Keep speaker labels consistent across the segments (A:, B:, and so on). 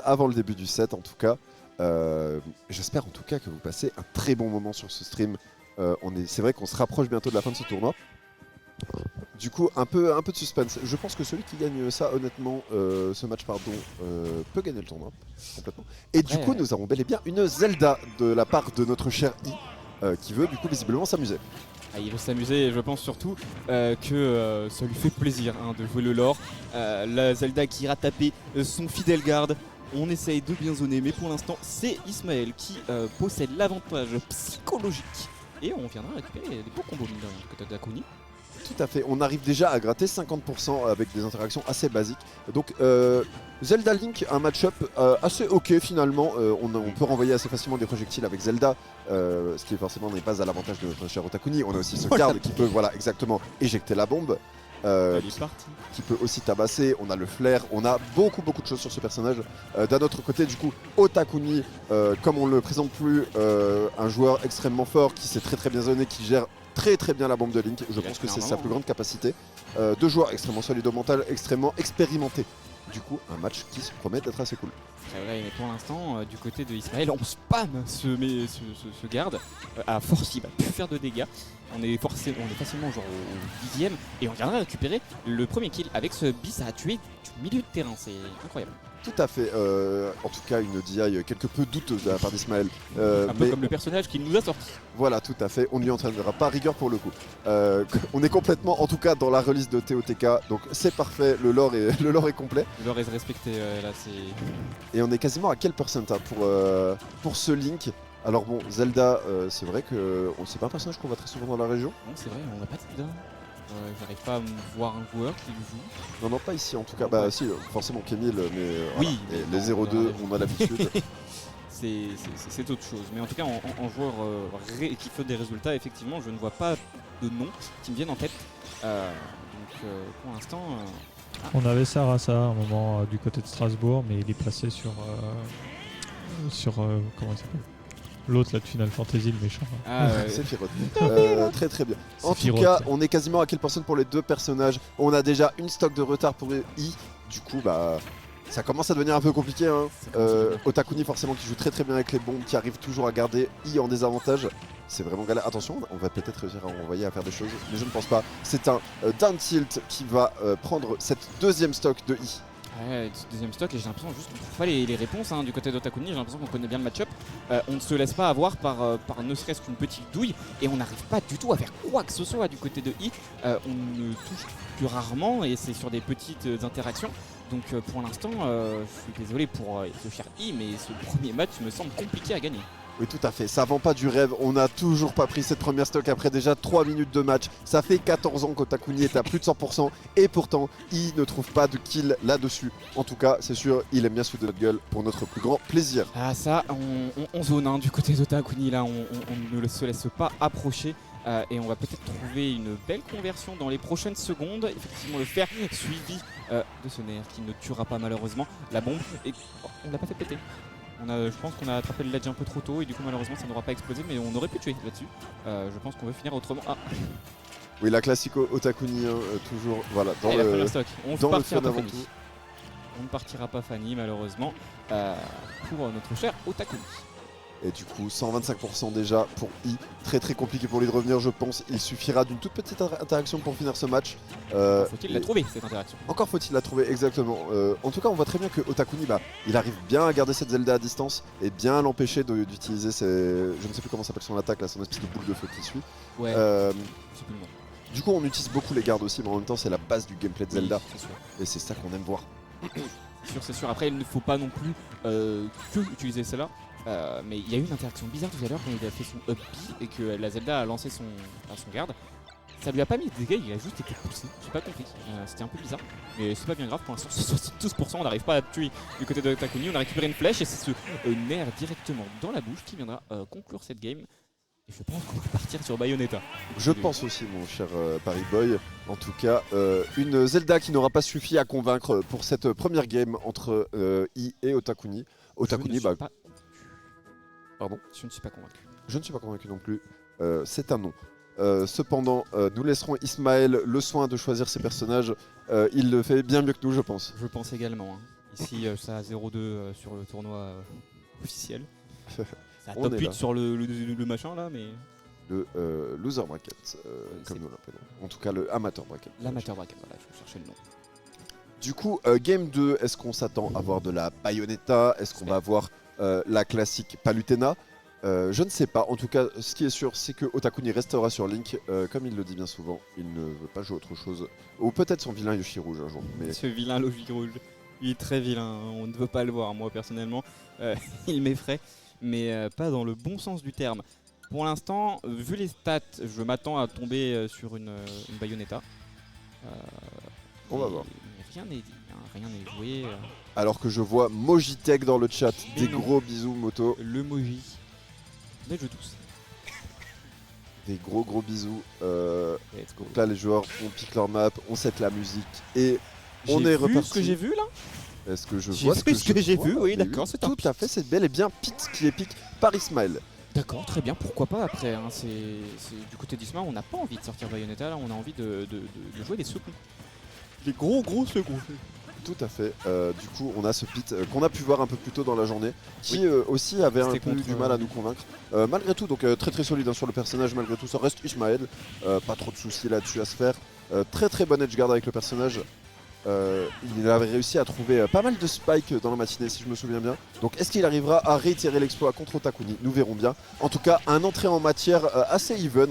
A: avant le début du set en tout cas. J'espère en tout cas que vous passez un très bon moment sur ce stream. C'est vrai qu'on se rapproche bientôt de la fin de ce tournoi. Du coup, un peu de suspense. Je pense que celui qui gagne ça, honnêtement, ce match, peut gagner le tournoi complètement. Et du coup, nous avons bel et bien une Zelda de la part de notre cher I, qui veut du coup visiblement s'amuser.
B: Ah, il veut s'amuser et je pense surtout que ça lui fait plaisir de jouer le lore. La Zelda qui ira taper son fidèle garde. On essaye de bien zoner, mais pour l'instant, c'est Ismaël qui possède l'avantage psychologique. Et on viendra récupérer des beaux combos mine de rien du côté d'Akuni.
A: Tout à fait, on arrive déjà à gratter 50% avec des interactions assez basiques. Donc Zelda Link, un match-up assez ok finalement. On peut renvoyer assez facilement des projectiles avec Zelda, ce qui forcément n'est pas à l'avantage de notre cher Otakuni. On a aussi ce garde qui peut voilà, exactement éjecter la bombe. Qui peut aussi tabasser, on a le flair, on a beaucoup de choses sur ce personnage. D'un autre côté du coup Otakuni, comme on le présente plus, un joueur extrêmement fort qui sait très bien zoner, qui gère très bien la bombe de Link. Je pense que c'est sa plus grande capacité. Deux joueurs extrêmement solides au mental, extrêmement expérimentés. Du coup un match qui se promet d'être assez cool.
B: Mais pour l'instant, du côté de Ismaël, on spam ce garde. À force, il va plus faire de dégâts. On est facilement genre au 10ème et on viendra récupérer le premier kill avec ce bis à tuer du milieu de terrain. C'est incroyable.
A: Tout à fait, en tout cas une DI quelque peu douteuse de la part d'Ismaël.
B: Un peu comme le personnage qu'il nous a sorti.
A: Voilà, tout à fait, on ne lui entraînera pas rigueur pour le coup. On est complètement, en tout cas dans la release de TOTK, donc c'est parfait, le lore est complet.
B: Le lore est respecté, là c'est...
A: Et on est quasiment à quel percent pour ce Link? Alors bon, Zelda, c'est vrai que c'est pas un personnage qu'on voit très souvent dans la région.
B: Non, c'est vrai, on n'a pas de Zelda. J'arrive pas à voir un joueur qui le joue.
A: Non, pas ici en tout cas. Bah si, forcément Kémil, mais
B: oui,
A: voilà. Et les 0-2, on a l'habitude.
B: c'est autre chose. Mais en tout cas, en joueur qui fait des résultats, effectivement, je ne vois pas de nom qui me viennent en tête. Donc pour l'instant...
C: On avait Sarasa à un moment du côté de Strasbourg, mais il est placé sur comment il s'appelle, l'autre là de Final Fantasy, le méchant.
A: C'est Firot. Très bien. En tout cas, on est quasiment à quel % pour les deux personnages. On a déjà une stock de retard pour I. Du coup, bah, ça commence à devenir un peu compliqué. Otakuni forcément qui joue très bien avec les bombes, qui arrive toujours à garder I en désavantage. C'est vraiment galère. Attention, on va peut-être réussir à envoyer à faire des choses, mais je ne pense pas. C'est un down tilt qui va prendre cette deuxième stock de I.
B: Ouais, deuxième stock, et j'ai l'impression juste qu'on trouve pas les réponses du côté d'Otakuni. J'ai l'impression qu'on connaît bien le match-up. On ne se laisse pas avoir par ne serait-ce qu'une petite douille, et on n'arrive pas du tout à faire quoi que ce soit du côté de I. On ne touche plus rarement, et c'est sur des petites interactions. Donc pour l'instant, je suis désolé pour ce cher I, mais ce premier match me semble compliqué à gagner.
A: Oui, tout à fait, ça vend pas du rêve. On n'a toujours pas pris cette première stock après déjà 3 minutes de match. Ça fait 14 ans qu'Otakuni est à plus de 100% et pourtant, il ne trouve pas de kill là-dessus. En tout cas, c'est sûr, il aime bien se foutre de notre gueule pour notre plus grand plaisir.
B: Ah ça, on zone du côté d'Otakuni là, on ne se laisse pas approcher. Et on va peut-être trouver une belle conversion dans les prochaines secondes. Effectivement, le fer suivi de ce nerf qui ne tuera pas malheureusement la bombe. Et on l'a pas fait péter. Je pense qu'on a attrapé le ledge un peu trop tôt et du coup malheureusement ça n'aura pas explosé, mais on aurait pu tuer là-dessus. Je pense qu'on veut finir autrement.
A: Oui, la classique Otakuni, toujours voilà, dans
B: la première stock. On ne partira pas Fanny malheureusement pour notre cher Otakuni.
A: Et du coup 125% déjà pour I, très compliqué pour lui de revenir je pense. Il suffira d'une toute petite interaction pour finir ce match.
B: Faut-il la trouver cette interaction?
A: Encore faut-il la trouver exactement. En tout cas on voit très bien que Otakuni, il arrive bien à garder cette Zelda à distance et bien à l'empêcher d'utiliser je ne sais plus comment s'appelle son attaque là, son espèce de boule de feu qui suit.
B: Ouais, c'est plus le nom.
A: Du coup on utilise beaucoup les gardes aussi, mais en même temps c'est la base du gameplay de Zelda.
B: Oui,
A: et c'est ça qu'on aime voir.
B: C'est sûr. Après il ne faut pas non plus que utiliser cela. Mais il y a eu une interaction bizarre tout à l'heure quand il a fait son up B et que la Zelda a lancé son garde. Ça lui a pas mis de dégâts, il a juste été poussé. J'ai pas compris. C'était un peu bizarre. Mais c'est pas bien grave pour l'instant. 72%, on n'arrive pas à tuer du côté de Otakuni. On a récupéré une flèche et c'est ce nerf directement dans la bouche qui viendra conclure cette game. Et je pense qu'on va partir sur Bayonetta.
A: Je pense aussi, mon cher Paris Boy. En tout cas, une Zelda qui n'aura pas suffi à convaincre pour cette première game entre I et Otakuni. Otakuni, Pardon ?
B: Je ne suis pas convaincu.
A: Je ne suis pas convaincu non plus. C'est un non. Cependant, nous laisserons Ismaël le soin de choisir ses personnages. Il le fait bien mieux que nous, je pense.
B: Je pense également. Ici, ça a 0-2 sur le tournoi officiel. Ça a
A: On
B: top
A: est
B: 8
A: là.
B: sur le machin là, mais
A: Le loser bracket, comme
B: c'est-
A: nous l'appelons. En tout cas, le amateur bracket.
B: l'amateur bracket, voilà, je cherchais le nom.
A: Du coup, game 2, est-ce qu'on s'attend à voir de la Bayonetta? Est-ce qu'on va avoir la classique Palutena? Je ne sais pas. En tout cas, ce qui est sûr, c'est que Otakuni restera sur Link. Comme il le dit bien souvent, il ne veut pas jouer autre chose. Ou peut-être son vilain Yoshi rouge un jour. Mais
B: Ce vilain logique rouge, il est très vilain, hein, on ne veut pas le voir, moi personnellement. Il m'effraie, mais pas dans le bon sens du terme. Pour l'instant, vu les stats, je m'attends à tomber sur une Bayonetta.
A: On va
B: Et-
A: voir.
B: mais rien n'est dit, hein, rien n'est joué.
A: alors que je vois Mojitech dans le chat,
B: Mais
A: des
B: non.
A: gros bisous moto.
B: Le Moji. Les jeux tous.
A: Des gros bisous.
B: Let's go.
A: Donc là, les joueurs, on pique leur map, on set la musique et on
B: J'ai
A: est
B: vu
A: reparti.
B: ce que j'ai vu là.
A: Est-ce que je
B: J'ai
A: vois
B: vu
A: ce que
B: ce que j'ai vu,
A: vois
B: oui,
A: Mais
B: d'accord, c'est un
A: tout à fait, c'est bel et bien Pete qui est pique par Ismaël.
B: D'accord, très bien, pourquoi pas après. Hein, du côté d'Isma, on n'a pas envie de sortir Bayonetta, là, on a envie de jouer des seconds. Les gros seconds.
A: Tout à fait. Du coup, on a ce Pete qu'on a pu voir un peu plus tôt dans la journée, qui
B: Oui.
A: aussi avait un
B: C'était
A: peu eu
B: contre,
A: du mal à nous convaincre. Malgré tout, donc très solide hein, sur le personnage, malgré tout, ça reste Ismaël. Pas trop de soucis là-dessus à se faire. Très bon edgeguard avec le personnage. Il avait réussi à trouver pas mal de spikes dans la matinée, si je me souviens bien. Donc, est-ce qu'il arrivera à réitérer l'exploit contre Otakuni? Nous verrons bien. En tout cas, un entrée en matière assez even.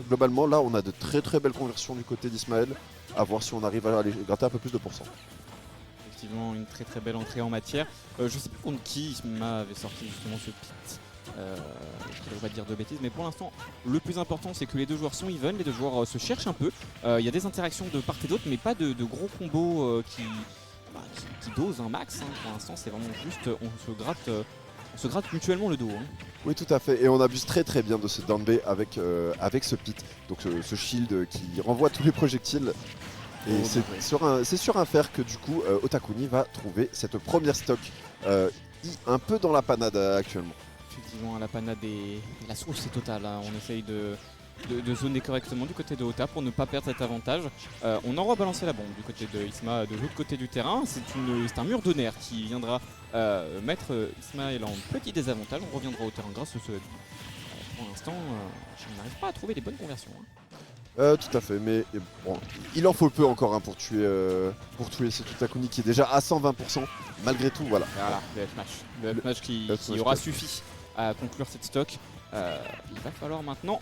A: Globalement, là, on a de très belles conversions du côté d'Ismaël. À voir si on arrive à aller gratter un peu plus de pourcents.
B: Effectivement, une très belle entrée en matière. Je sais plus contre qui Isma avait sorti justement ce pit. Je ne devrais pas dire de bêtises, mais pour l'instant, le plus important c'est que les deux joueurs sont even, les deux joueurs se cherchent un peu. Il y a des interactions de part et d'autre, mais pas de gros combos qui dosent un max. Hein. Pour l'instant, c'est vraiment juste on se gratte mutuellement le dos. Hein.
A: Oui, tout à fait. Et on abuse très bien de ce down B avec ce pit. Donc ce shield qui renvoie tous les projectiles. Et
B: Oh,
A: c'est
B: bien
A: sur un fer que du coup Otakuni va trouver cette première stock un peu dans la panade actuellement.
B: Effectivement, la panade et la sauce c'est total. Hein. On essaye de zoner correctement du côté de Ota pour ne pas perdre cet avantage. On envoie balancer la bombe du côté de Isma de l'autre côté du terrain. C'est un mur de nerfs qui viendra mettre Ismaël en petit désavantage. On reviendra au terrain grâce au ce pour l'instant, on n'arrive pas à trouver les bonnes conversions. Hein.
A: Tout à fait, mais bon, il en faut peu encore hein, pour tuer cet Otakuni qui est déjà à 120%. Malgré tout, voilà.
B: Voilà, le F-Match. Le F-Match qui
A: F-Match,
B: aura
A: ouais.
B: suffi à conclure cette stock. Il va falloir maintenant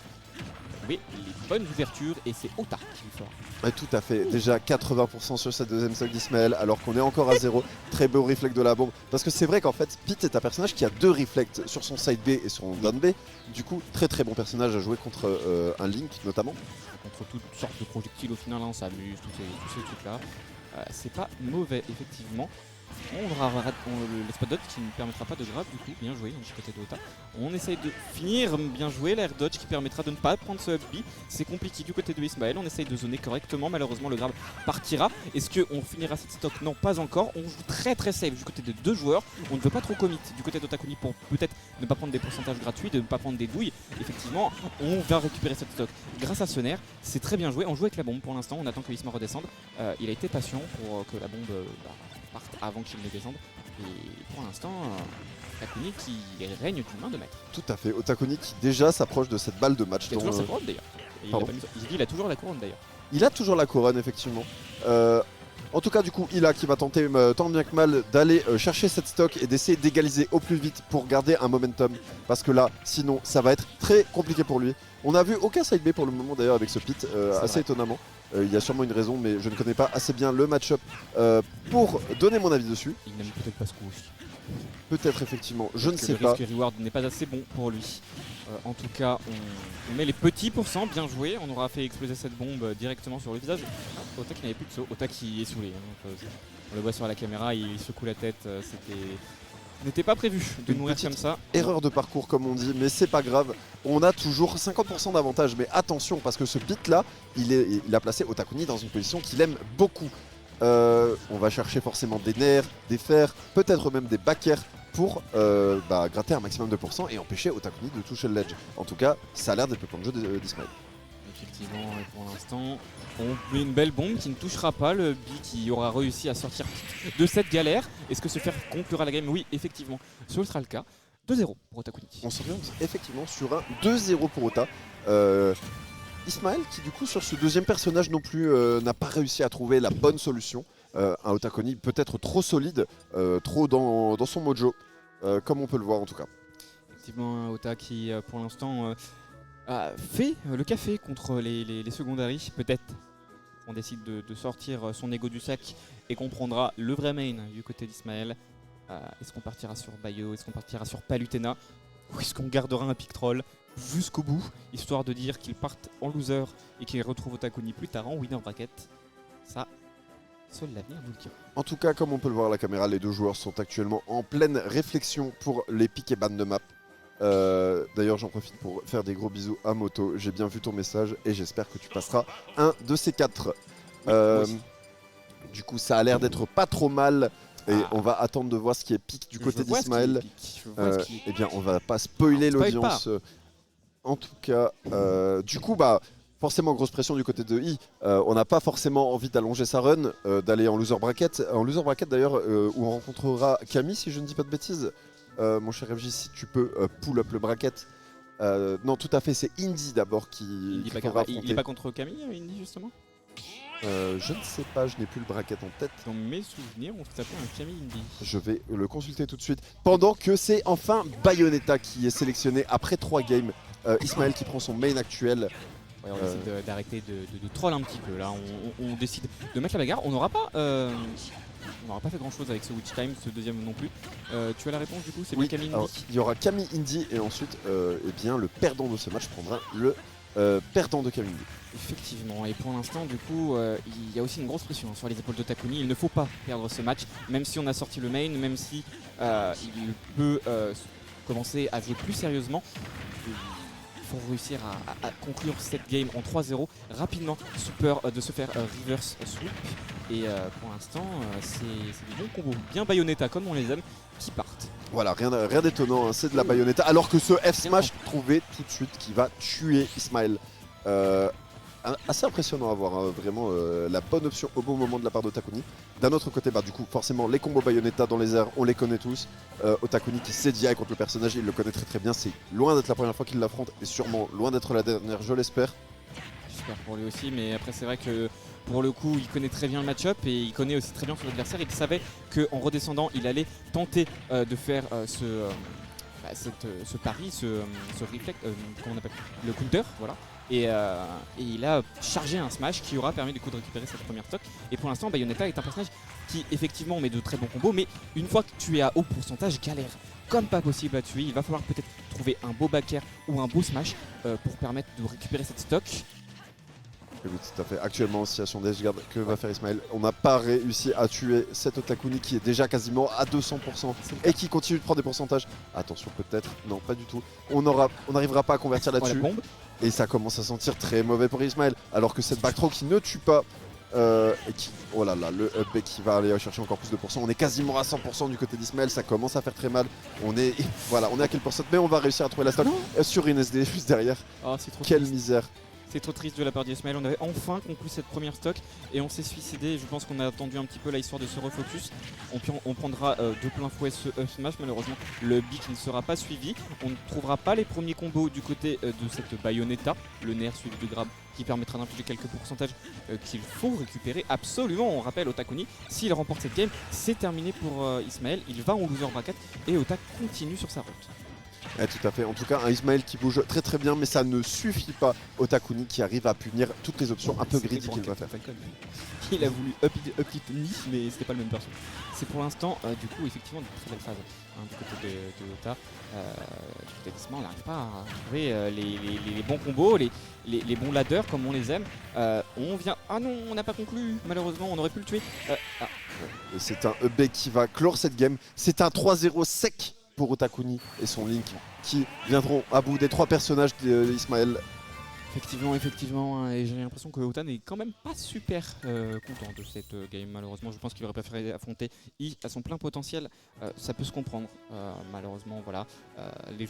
B: trouver les bonnes ouvertures et c'est Ota qui lui fera.
A: Ouais, tout à fait, déjà 80% sur cette deuxième stock d'Ismaël alors qu'on est encore à 0. Très beau reflect de la bombe. Parce que c'est vrai qu'en fait, Pete est un personnage qui a 2 reflects sur son side B et son down B. Du coup, très bon personnage à jouer contre un Link notamment.
B: Contre toutes sortes de projectiles au final, hein, on s'amuse, tous ces trucs là. C'est pas mauvais effectivement. On aura le spot dodge qui ne permettra pas de grab du coup, bien joué hein, du côté de Ota. On essaye de finir bien joué l'air dodge qui permettra de ne pas prendre ce up B. C'est compliqué du côté de Ismaël, on essaye de zoner correctement, malheureusement le grab partira. Est-ce qu'on finira cette stock? Non, pas encore. On joue très safe du côté de deux joueurs. On ne veut pas trop commit du côté d'Otakuni pour peut-être ne pas prendre des pourcentages gratuits, de ne pas prendre des douilles. Effectivement, on va récupérer cette stock grâce à ce nerf. C'est très bien joué, on joue avec la bombe pour l'instant, on attend que Isma redescende. Il a été patient pour que la bombe parte avant qu'il ne descende. Et pour l'instant, Otakuni qui règne d'une main de maître.
A: Tout à fait, Otakuni qui déjà s'approche de cette balle de match.
B: Il a
A: dont,
B: toujours sa couronne d'ailleurs. Et
A: pardon.
B: il a toujours la couronne d'ailleurs.
A: Il a toujours la couronne, effectivement. En tout cas, du coup, Ila qui va tenter tant bien que mal d'aller chercher cette stock et d'essayer d'égaliser au plus vite pour garder un momentum. Parce que là, sinon, ça va être très compliqué pour lui. On n'a vu aucun side B pour le moment d'ailleurs avec ce pit, assez
B: vrai.
A: étonnamment. Il y a sûrement une raison, mais je ne connais pas assez bien le match-up pour donner mon avis dessus.
B: Il n'aime peut-être pas ce coup aussi.
A: Peut-être effectivement, je ne
B: Que
A: sais
B: le
A: pas.
B: risque reward n'est pas assez bon pour lui. En tout cas, on met les petits pourcents, bien joué. On aura fait exploser cette bombe directement sur le visage. Ota qui n'avait plus de saut, Ota qui est saoulé. Hein. On le voit sur la caméra, il secoue la tête. Ce n'était pas prévu de
A: Une
B: mourir
A: petite
B: comme ça.
A: Erreur de parcours comme on dit, mais c'est pas grave. On a toujours 50% d'avantage, mais attention parce que ce pit là, il a placé Otakuni dans une position qu'il aime beaucoup. On va chercher forcément des nerfs, des fers, peut-être même des back air pour gratter un maximum de pourcents et empêcher Otakuni de toucher le ledge. En tout cas, ça a l'air d'être le plan de jeu d'Ismaël.
B: effectivement, et pour l'instant, on met une belle bombe qui ne touchera pas le B qui aura réussi à sortir de cette galère. Est-ce que se faire conclura la game? Oui, effectivement, ce sera le cas. 2-0 pour Otakuni.
A: On s'oriente effectivement sur un 2-0 pour Ota. Ismaël qui du coup sur ce deuxième personnage non plus n'a pas réussi à trouver la bonne solution. Un Otakuni peut-être trop solide, trop dans son mojo, comme on peut le voir en tout cas.
B: Effectivement, un Ota qui pour l'instant a fait le café contre les secondaries. Peut-être on décide de sortir son ego du sac et qu'on prendra le vrai main du côté d'Ismaël. Est-ce qu'on partira sur Bayo? Est-ce qu'on partira sur Palutena? Ou est-ce qu'on gardera un pick troll jusqu'au bout, histoire de dire qu'ils partent en loser et qu'ils retrouvent Otakuni plus tard en winner bracket? Ça, seul l'avenir nous le dira.
A: En tout cas, comme on peut le voir à la caméra, les deux joueurs sont actuellement en pleine réflexion pour les pick et ban de map. D'ailleurs, j'en profite pour faire des gros bisous à Moto. J'ai bien vu ton message et j'espère que tu passeras un de ces 4. Du coup, ça a l'air d'être pas trop mal. Et on va attendre de voir ce qui est pick du côté d'Ismaël. Eh bien, on va pas spoiler l'audience. En tout cas, du coup, forcément grosse pression du côté de I. On n'a pas forcément envie d'allonger sa run, d'aller en loser bracket. En loser bracket d'ailleurs, où on rencontrera Camille, si je ne dis pas de bêtises. Mon cher FJ, si tu peux pull up le bracket. Non, tout à fait, c'est Indy d'abord qui faudra affronter.
B: Il n'est pas contre Camille, Indy, justement?
A: Je ne sais pas, je n'ai plus le bracket en tête.
B: Dans mes souvenirs, on s'appelait un Camille Indy.
A: Je vais le consulter tout de suite. Pendant que c'est enfin Bayonetta qui est sélectionné après 3 games. Ismaël qui prend son main actuel.
B: Ouais, on décide d'arrêter de troll un petit peu. Là, on décide de mettre la bagarre. On n'aura pas fait grand chose avec ce Witch Time, ce deuxième non plus. Tu as la réponse du coup? C'est
A: oui,
B: Camille
A: alors,
B: Indy.
A: il y aura Camille Indy et ensuite eh bien, le perdant de ce match prendra le perdant de Camille Indy.
B: Effectivement, et pour l'instant, du coup, il y a aussi une grosse pression sur les épaules d'Otakuni. Il ne faut pas perdre ce match, même si on a sorti le main, même si il peut commencer à jouer plus sérieusement. Il faut réussir à conclure cette game en 3-0 rapidement, sous peur de se faire reverse sweep. Et pour l'instant, c'est des bons combos, bien Bayonetta comme on les aime, qui partent.
A: Voilà, rien d'étonnant, hein, c'est de la Bayonetta. Alors que ce F-Smash trouvé tout de suite qui va tuer Ismaël. Assez impressionnant à voir, hein, vraiment la bonne option au bon moment de la part d'Otakuni. D'un autre côté, du coup, forcément, les combos Bayonetta dans les airs, on les connaît tous. Otakuni qui sait DI contre le personnage, il le connaît très bien. C'est loin d'être la première fois qu'il l'affronte et sûrement loin d'être la dernière, je l'espère.
B: J'espère pour lui aussi, mais après c'est vrai que pour le coup il connaît très bien le match-up et il connaît aussi très bien son adversaire. Il savait qu'en redescendant il allait tenter de faire ce pari, ce reflect, comment on appelle, le counter, voilà. Et il a chargé un smash qui aura permis du coup de récupérer cette première stock. Et pour l'instant Bayonetta est un personnage qui effectivement met de très bons combos, mais une fois que tu es à haut pourcentage, galère comme pas possible à tuer. Il va falloir peut-être trouver un beau back air ou un beau smash pour permettre de récupérer cette stock.
A: Oui, tout à fait. Actuellement en situation d'edgeguard, que va faire Ismaël? On n'a pas réussi à tuer cet Otakuni qui est déjà quasiment à 200% et qui continue de prendre des pourcentages. Attention peut-être, non pas du tout. On n'arrivera pas à convertir là-dessus. Et ça commence à sentir très mauvais pour Ismaël. Alors que cette backthrow qui ne tue pas, et qui, oh là là, le up B qui va aller chercher encore plus de pourcents. On est quasiment à 100% du côté d'Ismaël, ça commence à faire très mal. On est à quel pourcent, mais on va réussir à trouver la stock sur une SD juste derrière.
B: Oh, c'est trop
A: quelle
B: triste.
A: Misère.
B: C'est trop triste de la part d'Ismaël, on avait enfin conclu cette première stock et on s'est suicidé. Je pense qu'on a attendu un petit peu là histoire de se refocus. On prendra de plein fouet ce smash, malheureusement le B qui ne sera pas suivi. On ne trouvera pas les premiers combos du côté de cette Bayonetta, le nerf suivi de grab qui permettra d'infliger quelques pourcentages qu'il faut récupérer absolument. On rappelle Otakuni, s'il remporte cette game, c'est terminé pour Ismaël. Il va en loser bracket et Ota continue sur sa route.
A: Tout à fait, en tout cas un Ismaël qui bouge très très bien, mais ça ne suffit pas. Otakuni qui arrive à punir toutes les options un peu greedy qu'il va faire.
B: Il a voulu up Nice, mais c'était pas le même perso. C'est pour l'instant du coup effectivement une très belle phase du côté de Ota. Du côté d'Ismaël, on n'arrive pas à trouver les bons combos, les bons ladders comme on les aime. On vient. Ah non, on n'a pas conclu, malheureusement, on aurait pu le tuer.
A: C'est un EB qui va clore cette game. C'est un 3-0 sec pour Otakuni et son Link qui viendront à bout des 3 personnages d'Ismaël.
B: Effectivement, et j'ai l'impression que Ota n'est quand même pas super content de cette game. Malheureusement, je pense qu'il aurait préféré affronter I à son plein potentiel. Ça peut se comprendre. Malheureusement, voilà. Les